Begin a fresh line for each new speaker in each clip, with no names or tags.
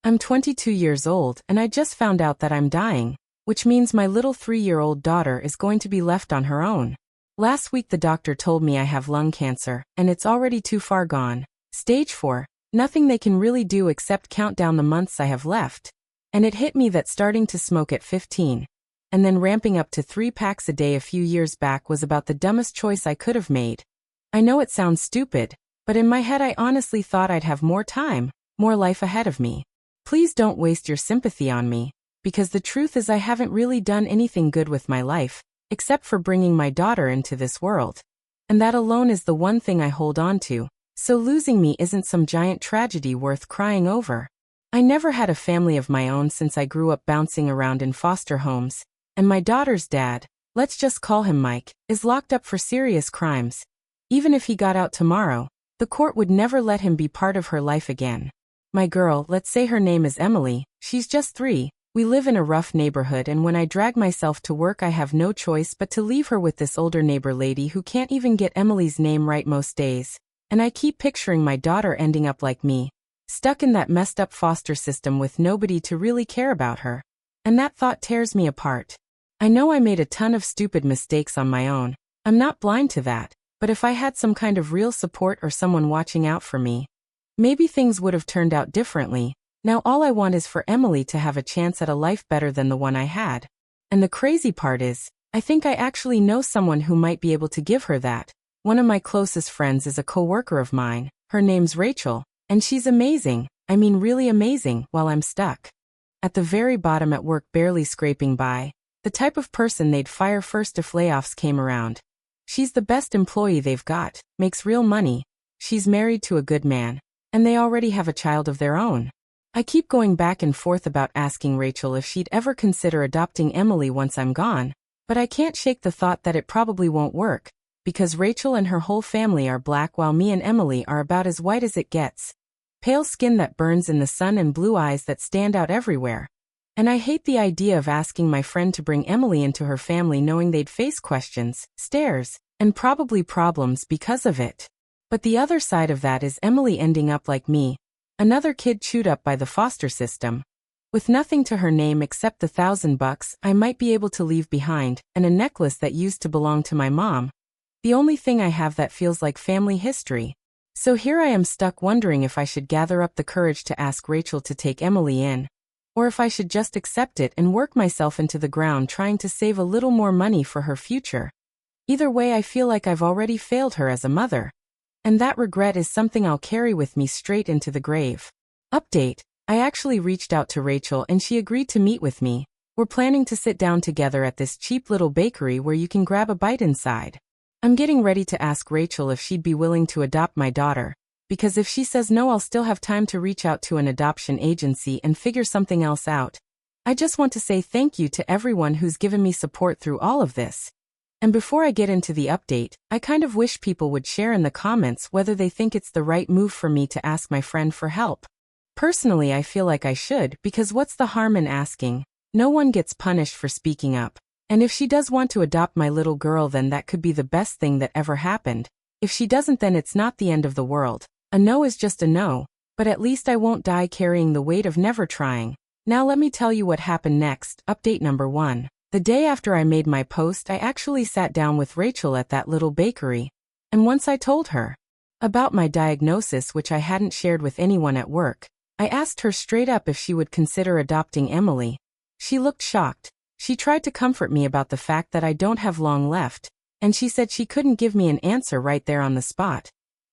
I'm 22 years old and I just found out that I'm dying, which means my little 3-year-old daughter is going to be left on her own. Last week the doctor told me I have lung cancer and it's already too far gone. Stage 4, nothing they can really do except count down the months I have left. And it hit me that starting to smoke at 15 and then ramping up to 3 packs a day a few years back was about the dumbest choice I could have made. I know it sounds stupid, but in my head I honestly thought I'd have more time, more life ahead of me. Please don't waste your sympathy on me, because the truth is I haven't really done anything good with my life, except for bringing my daughter into this world. And that alone is the one thing I hold on to, so losing me isn't some giant tragedy worth crying over. I never had a family of my own since I grew up bouncing around in foster homes, and my daughter's dad, let's just call him Mike, is locked up for serious crimes. Even if he got out tomorrow, the court would never let him be part of her life again. My girl, let's say her name is Emily, she's just 3, we live in a rough neighborhood and when I drag myself to work I have no choice but to leave her with this older neighbor lady who can't even get Emily's name right most days. And I keep picturing my daughter ending up like me, stuck in that messed up foster system with nobody to really care about her. And that thought tears me apart. I know I made a ton of stupid mistakes on my own, I'm not blind to that, but if I had some kind of real support or someone watching out for me, maybe things would have turned out differently. Now all I want is for Emily to have a chance at a life better than the one I had. And the crazy part is, I think I actually know someone who might be able to give her that. One of my closest friends is a coworker of mine, her name's Rachel, and she's amazing, I mean really amazing, while I'm stuck at the very bottom at work barely scraping by, the type of person they'd fire first if layoffs came around. She's the best employee they've got, makes real money, she's married to a good man, and they already have a child of their own. I keep going back and forth about asking Rachel if she'd ever consider adopting Emily once I'm gone, but I can't shake the thought that it probably won't work, because Rachel and her whole family are black while me and Emily are about as white as it gets. Pale skin that burns in the sun and blue eyes that stand out everywhere. And I hate the idea of asking my friend to bring Emily into her family knowing they'd face questions, stares, and probably problems because of it. But the other side of that is Emily ending up like me, another kid chewed up by the foster system. With nothing to her name except the $1,000 I might be able to leave behind, and a necklace that used to belong to my mom. The only thing I have that feels like family history. So here I am stuck wondering if I should gather up the courage to ask Rachel to take Emily in, or if I should just accept it and work myself into the ground trying to save a little more money for her future. Either way I feel like I've already failed her as a mother. And that regret is something I'll carry with me straight into the grave. Update: I actually reached out to Rachel and she agreed to meet with me. We're planning to sit down together at this cheap little bakery where you can grab a bite inside. I'm getting ready to ask Rachel if she'd be willing to adopt my daughter, because if she says no I'll still have time to reach out to an adoption agency and figure something else out. I just want to say thank you to everyone who's given me support through all of this. And before I get into the update, I kind of wish people would share in the comments whether they think it's the right move for me to ask my friend for help. Personally I feel like I should, because what's the harm in asking? No one gets punished for speaking up. And if she does want to adopt my little girl then that could be the best thing that ever happened. If she doesn't then it's not the end of the world. A no is just a no, but at least I won't die carrying the weight of never trying. Now let me tell you what happened next. Update number 1. The day after I made my post I actually sat down with Rachel at that little bakery. And once I told her about my diagnosis which I hadn't shared with anyone at work, I asked her straight up if she would consider adopting Emily. She looked shocked. She tried to comfort me about the fact that I don't have long left, and she said she couldn't give me an answer right there on the spot.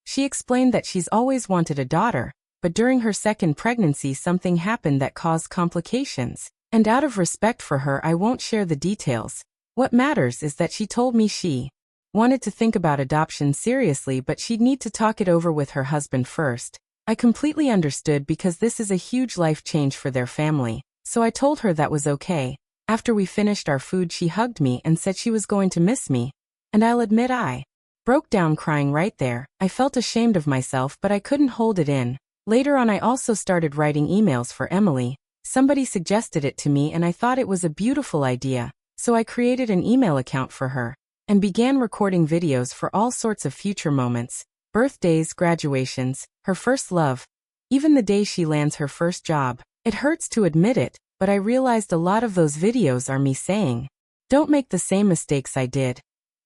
She explained that she's always wanted a daughter, but during her second pregnancy something happened that caused complications, and out of respect for her I won't share the details. What matters is that she told me she wanted to think about adoption seriously but she'd need to talk it over with her husband first. I completely understood because this is a huge life change for their family, so I told her that was okay. After we finished our food she hugged me and said she was going to miss me, and I'll admit I broke down crying right there. I felt ashamed of myself but I couldn't hold it in. Later on I also started writing emails for Emily. Somebody suggested it to me and I thought it was a beautiful idea, so I created an email account for her, and began recording videos for all sorts of future moments, birthdays, graduations, her first love, even the day she lands her first job. It hurts to admit it, but I realized a lot of those videos are me saying, "Don't make the same mistakes I did."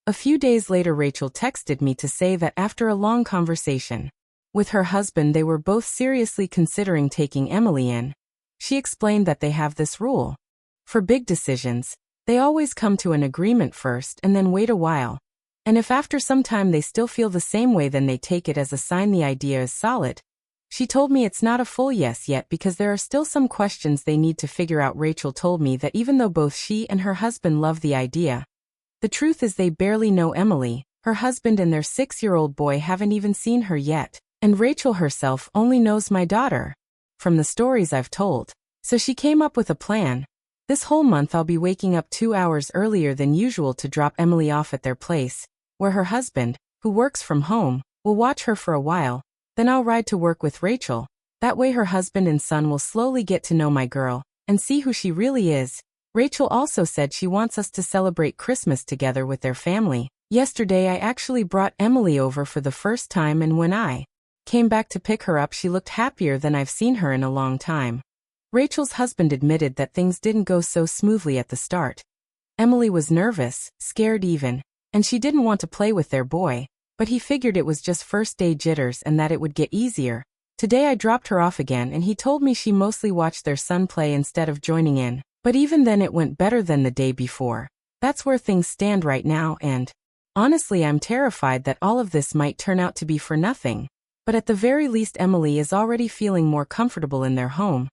A few days later, Rachel texted me to say that after a long conversation with her husband, they were both seriously considering taking Emily in. She explained that they have this rule. For big decisions, they always come to an agreement first and then wait a while. And if after some time they still feel the same way, then they take it as a sign the idea is solid. She told me it's not a full yes yet because there are still some questions they need to figure out. Rachel told me that even though both she and her husband love the idea, the truth is they barely know Emily. Her husband and their 6-year-old boy haven't even seen her yet, and Rachel herself only knows my daughter from the stories I've told. So she came up with a plan. This whole month I'll be waking up 2 hours earlier than usual to drop Emily off at their place, where her husband, who works from home, will watch her for a while. Then I'll ride to work with Rachel. That way her husband and son will slowly get to know my girl and see who she really is. Rachel also said she wants us to celebrate Christmas together with their family. Yesterday I actually brought Emily over for the first time, and when I came back to pick her up, she looked happier than I've seen her in a long time. Rachel's husband admitted that things didn't go so smoothly at the start. Emily was nervous, scared even, and she didn't want to play with their boy, but he figured it was just first-day jitters and that it would get easier. Today I dropped her off again and he told me she mostly watched their son play instead of joining in, but even then it went better than the day before. That's where things stand right now, and honestly I'm terrified that all of this might turn out to be for nothing. But at the very least Emily is already feeling more comfortable in their home.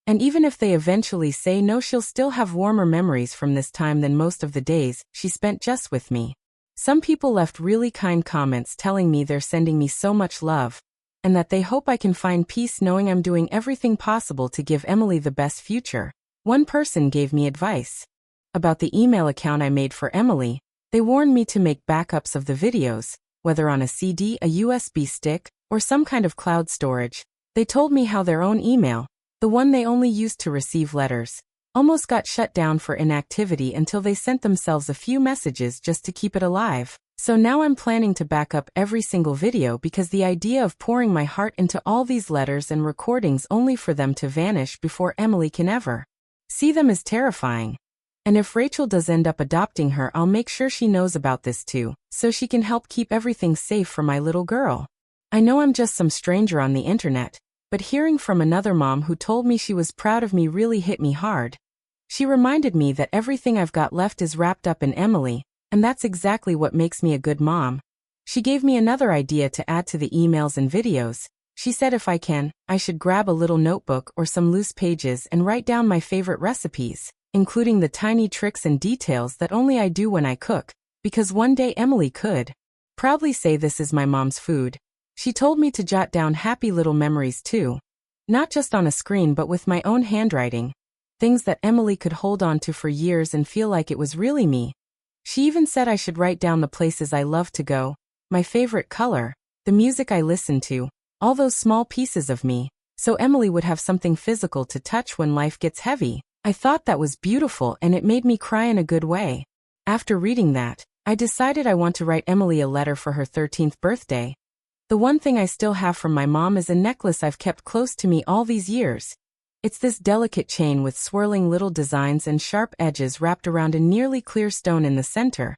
And even if they eventually say no, she'll still have warmer memories from this time than most of the days she spent just with me. Some people left really kind comments telling me they're sending me so much love, and that they hope I can find peace knowing I'm doing everything possible to give Emily the best future. One person gave me advice about the email account I made for Emily. They warned me to make backups of the videos, whether on a CD, a USB stick, or some kind of cloud storage. They told me how their own email, the one they only used to receive letters, almost got shut down for inactivity until they sent themselves a few messages just to keep it alive. So now I'm planning to back up every single video because the idea of pouring my heart into all these letters and recordings only for them to vanish before Emily can ever see them is terrifying. And if Rachel does end up adopting her, I'll make sure she knows about this too, so she can help keep everything safe for my little girl. I know I'm just some stranger on the internet, but hearing from another mom who told me she was proud of me really hit me hard. She reminded me that everything I've got left is wrapped up in Emily, and that's exactly what makes me a good mom. She gave me another idea to add to the emails and videos. She said if I can, I should grab a little notebook or some loose pages and write down my favorite recipes, including the tiny tricks and details that only I do when I cook, because one day Emily could proudly say this is my mom's food. She told me to jot down happy little memories too, not just on a screen but with my own handwriting, things that Emily could hold on to for years and feel like it was really me. She even said I should write down the places I love to go, my favorite color, the music I listen to, all those small pieces of me, so Emily would have something physical to touch when life gets heavy. I thought that was beautiful and it made me cry in a good way. After reading that, I decided I want to write Emily a letter for her 13th birthday. The one thing I still have from my mom is a necklace I've kept close to me all these years. It's this delicate chain with swirling little designs and sharp edges wrapped around a nearly clear stone in the center.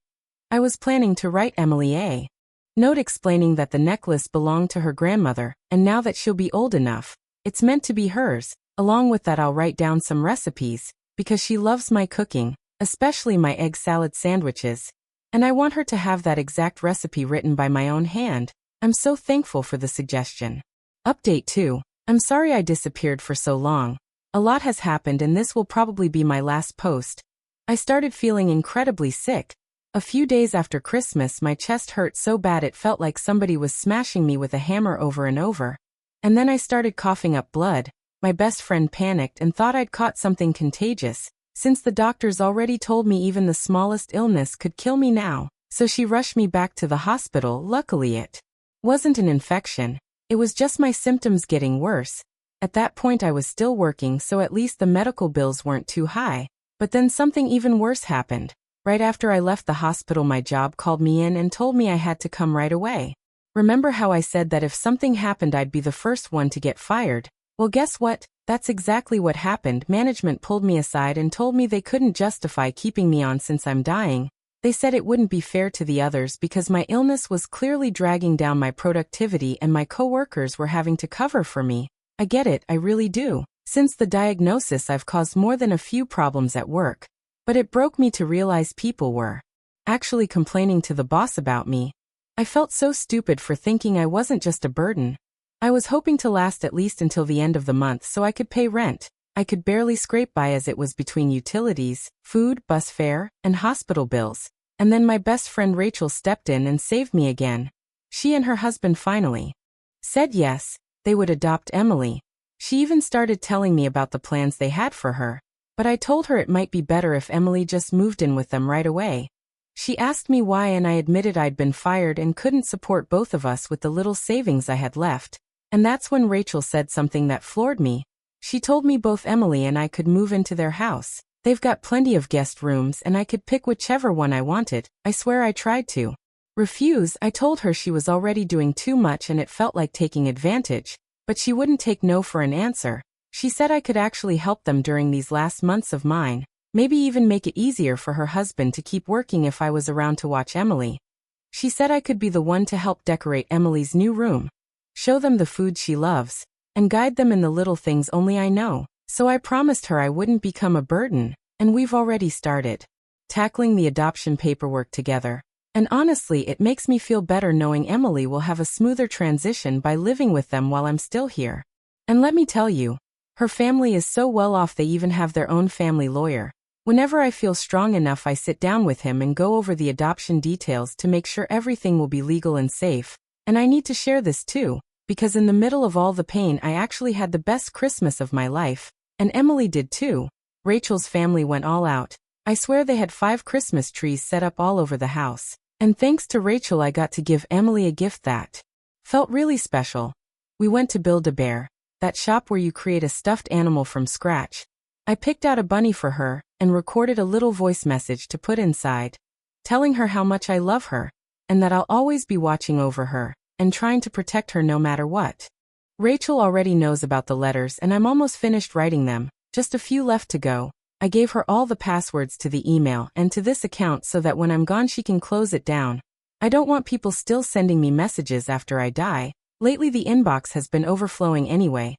I was planning to write Emily a note explaining that the necklace belonged to her grandmother, and now that she'll be old enough, it's meant to be hers. Along with that, I'll write down some recipes, because she loves my cooking, especially my egg salad sandwiches, and I want her to have that exact recipe written by my own hand. I'm so thankful for the suggestion. Update 2. I'm sorry I disappeared for so long. A lot has happened and this will probably be my last post. I started feeling incredibly sick. A few days after Christmas, my chest hurt so bad it felt like somebody was smashing me with a hammer over and over. And then I started coughing up blood. My best friend panicked and thought I'd caught something contagious, since the doctors already told me even the smallest illness could kill me now. So she rushed me back to the hospital. Luckily it wasn't an infection. It was just my symptoms getting worse. At that point I was still working, so at least the medical bills weren't too high. But then something even worse happened. Right after I left the hospital, my job called me in and told me I had to come right away. Remember how I said that if something happened I'd be the first one to get fired? Well, guess what? That's exactly what happened. Management pulled me aside and told me they couldn't justify keeping me on since I'm dying. They said it wouldn't be fair to the others because my illness was clearly dragging down my productivity and my coworkers were having to cover for me. I get it, I really do. Since the diagnosis, I've caused more than a few problems at work. But it broke me to realize people were actually complaining to the boss about me. I felt so stupid for thinking I wasn't just a burden. I was hoping to last at least until the end of the month so I could pay rent. I could barely scrape by as it was between utilities, food, bus fare, and hospital bills. And then my best friend Rachel stepped in and saved me again. She and her husband finally said yes, they would adopt Emily. She even started telling me about the plans they had for her. But I told her it might be better if Emily just moved in with them right away. She asked me why and I admitted I'd been fired and couldn't support both of us with the little savings I had left. And that's when Rachel said something that floored me. She told me both Emily and I could move into their house. They've got plenty of guest rooms and I could pick whichever one I wanted. I swear I tried to refuse. I told her she was already doing too much and it felt like taking advantage. But she wouldn't take no for an answer. She said I could actually help them during these last months of mine. Maybe even make it easier for her husband to keep working if I was around to watch Emily. She said I could be the one to help decorate Emily's new room, show them the food she loves, and guide them in the little things only I know. So I promised her I wouldn't become a burden, and we've already started tackling the adoption paperwork together. And honestly, it makes me feel better knowing Emily will have a smoother transition by living with them while I'm still here. And let me tell you, her family is so well off they even have their own family lawyer. Whenever I feel strong enough, I sit down with him and go over the adoption details to make sure everything will be legal and safe. And I need to share this too, because in the middle of all the pain I actually had the best Christmas of my life. And Emily did too. Rachel's family went all out. I swear they had 5 Christmas trees set up all over the house. And thanks to Rachel I got to give Emily a gift that felt really special. We went to Build-A-Bear, that shop where you create a stuffed animal from scratch. I picked out a bunny for her and recorded a little voice message to put inside, telling her how much I love her, and that I'll always be watching over her and trying to protect her no matter what. Rachel already knows about the letters and I'm almost finished writing them, just a few left to go. I gave her all the passwords to the email and to this account so that when I'm gone she can close it down. I don't want people still sending me messages after I die. Lately the inbox has been overflowing anyway.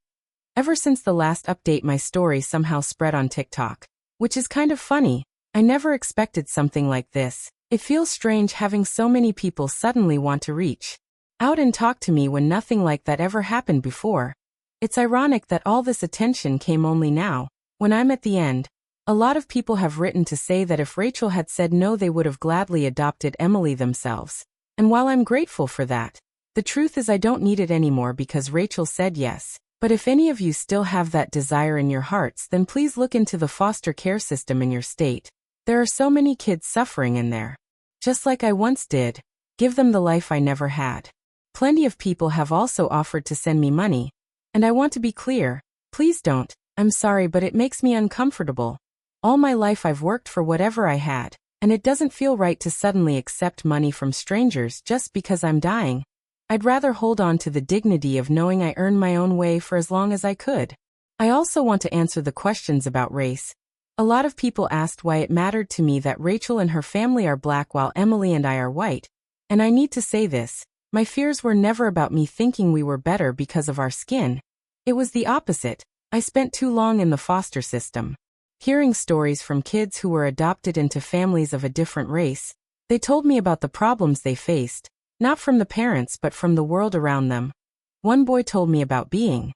Ever since the last update my story somehow spread on TikTok. Which is kind of funny. I never expected something like this. It feels strange having so many people suddenly want to reach out and talk to me when nothing like that ever happened before. It's ironic that all this attention came only now, when I'm at the end. A lot of people have written to say that if Rachel had said no they would have gladly adopted Emily themselves. And while I'm grateful for that, the truth is I don't need it anymore because Rachel said yes. But if any of you still have that desire in your hearts, then please look into the foster care system in your state. There are so many kids suffering in there. Just like I once did. Give them the life I never had. Plenty of people have also offered to send me money. And I want to be clear, please don't. I'm sorry, but it makes me uncomfortable. All my life I've worked for whatever I had, and it doesn't feel right to suddenly accept money from strangers just because I'm dying. I'd rather hold on to the dignity of knowing I earned my own way for as long as I could. I also want to answer the questions about race. A lot of people asked why it mattered to me that Rachel and her family are black while Emily and I are white. And I need to say this, my fears were never about me thinking we were better because of our skin. It was the opposite. I spent too long in the foster system, hearing stories from kids who were adopted into families of a different race. They told me about the problems they faced, not from the parents but from the world around them. One boy told me about being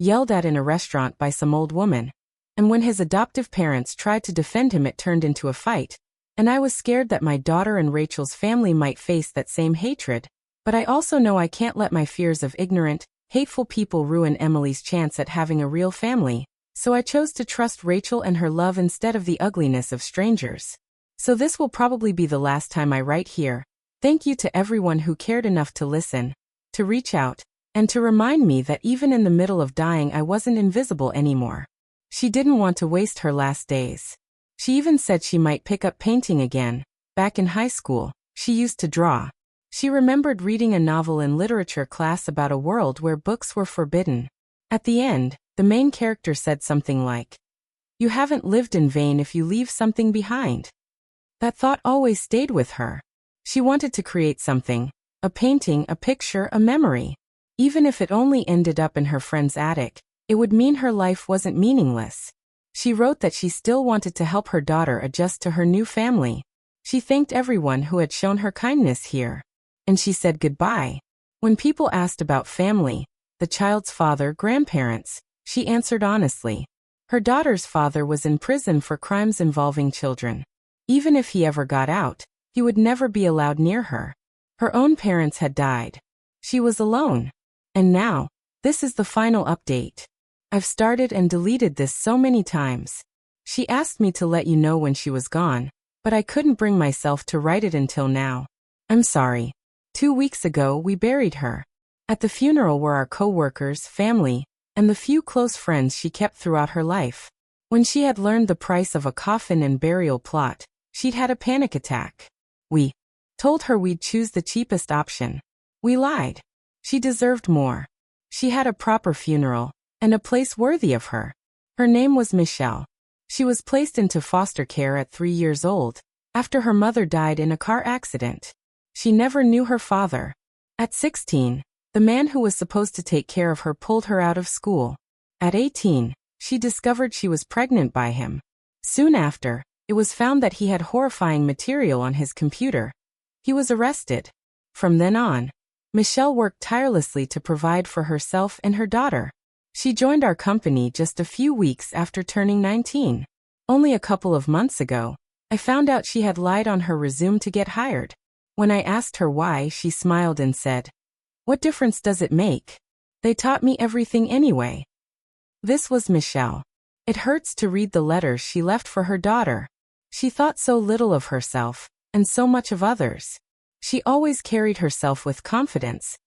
yelled at in a restaurant by some old woman. And when his adoptive parents tried to defend him it turned into a fight. And I was scared that my daughter and Rachel's family might face that same hatred. But I also know I can't let my fears of ignorant, hateful people ruin Emily's chance at having a real family. So I chose to trust Rachel and her love instead of the ugliness of strangers. So this will probably be the last time I write here. Thank you to everyone who cared enough to listen, to reach out, and to remind me that even in the middle of dying I wasn't invisible anymore. She didn't want to waste her last days. She even said she might pick up painting again. Back in high school, she used to draw. She remembered reading a novel in literature class about a world where books were forbidden. At the end, the main character said something like, "You haven't lived in vain if you leave something behind." That thought always stayed with her. She wanted to create something, a painting, a picture, a memory. Even if it only ended up in her friend's attic, it would mean her life wasn't meaningless. She wrote that she still wanted to help her daughter adjust to her new family. She thanked everyone who had shown her kindness here. And she said goodbye. When people asked about family, the child's father, grandparents, she answered honestly. Her daughter's father was in prison for crimes involving children. Even if he ever got out, he would never be allowed near her. Her own parents had died. She was alone. And now, this is the final update. I've started and deleted this so many times. She asked me to let you know when she was gone, but I couldn't bring myself to write it until now. I'm sorry. 2 weeks ago we buried her. At the funeral were our co-workers, family, and the few close friends she kept throughout her life. When she had learned the price of a coffin and burial plot, she'd had a panic attack. We told her we'd choose the cheapest option. We lied. She deserved more. She had a proper funeral, and a place worthy of her. Her name was Michelle. She was placed into foster care at 3 years old, after her mother died in a car accident. She never knew her father. At 16, the man who was supposed to take care of her pulled her out of school. At 18, she discovered she was pregnant by him. Soon after, it was found that he had horrifying material on his computer. He was arrested. From then on, Michelle worked tirelessly to provide for herself and her daughter. She joined our company just a few weeks after turning 19. Only a couple of months ago, I found out she had lied on her resume to get hired. When I asked her why, she smiled and said, "What difference does it make? They taught me everything anyway." This was Michelle. It hurts to read the letters she left for her daughter. She thought so little of herself, and so much of others. She always carried herself with confidence,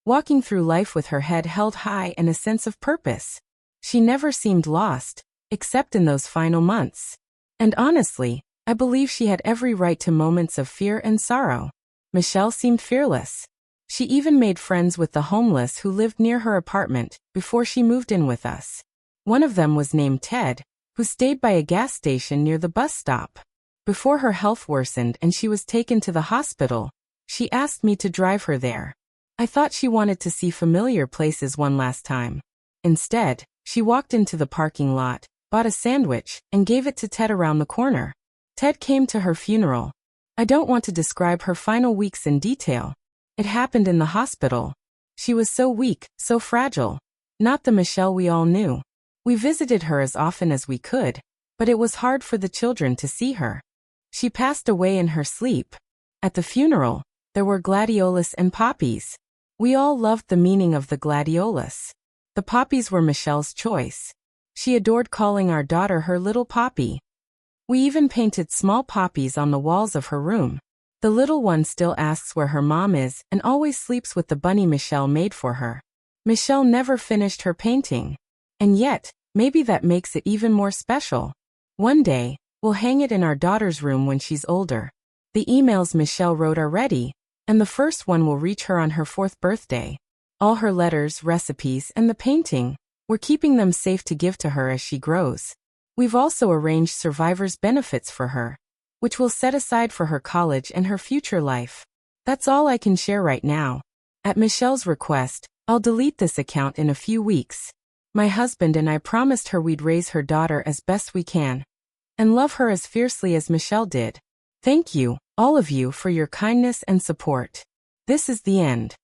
walking through life with her head held high and a sense of purpose. She never seemed lost, except in those final months. And honestly, I believe she had every right to moments of fear and sorrow. Michelle seemed fearless. She even made friends with the homeless who lived near her apartment before she moved in with us. One of them was named Ted, who stayed by a gas station near the bus stop. Before her health worsened and she was taken to the hospital, she asked me to drive her there. I thought she wanted to see familiar places one last time. Instead, she walked into the parking lot, bought a sandwich, and gave it to Ted around the corner. Ted came to her funeral. I don't want to describe her final weeks in detail. It happened in the hospital. She was so weak, so fragile. Not the Michelle we all knew. We visited her as often as we could, but it was hard for the children to see her. She passed away in her sleep. At the funeral, there were gladiolus and poppies. We all loved the meaning of the gladiolus. The poppies were Michelle's choice. She adored calling our daughter her little poppy. We even painted small poppies on the walls of her room. The little one still asks where her mom is and always sleeps with the bunny Michelle made for her. Michelle never finished her painting. And yet, maybe that makes it even more special. One day, we'll hang it in our daughter's room when she's older. The emails Michelle wrote are ready, and the first one will reach her on her 4th birthday. All her letters, recipes, and the painting, we're keeping them safe to give to her as she grows. We've also arranged survivor's benefits for her, which we'll set aside for her college and her future life. That's all I can share right now. At Michelle's request, I'll delete this account in a few weeks. My husband and I promised her we'd raise her daughter as best we can, and love her as fiercely as Michelle did. Thank you, all of you, for your kindness and support. This is the end.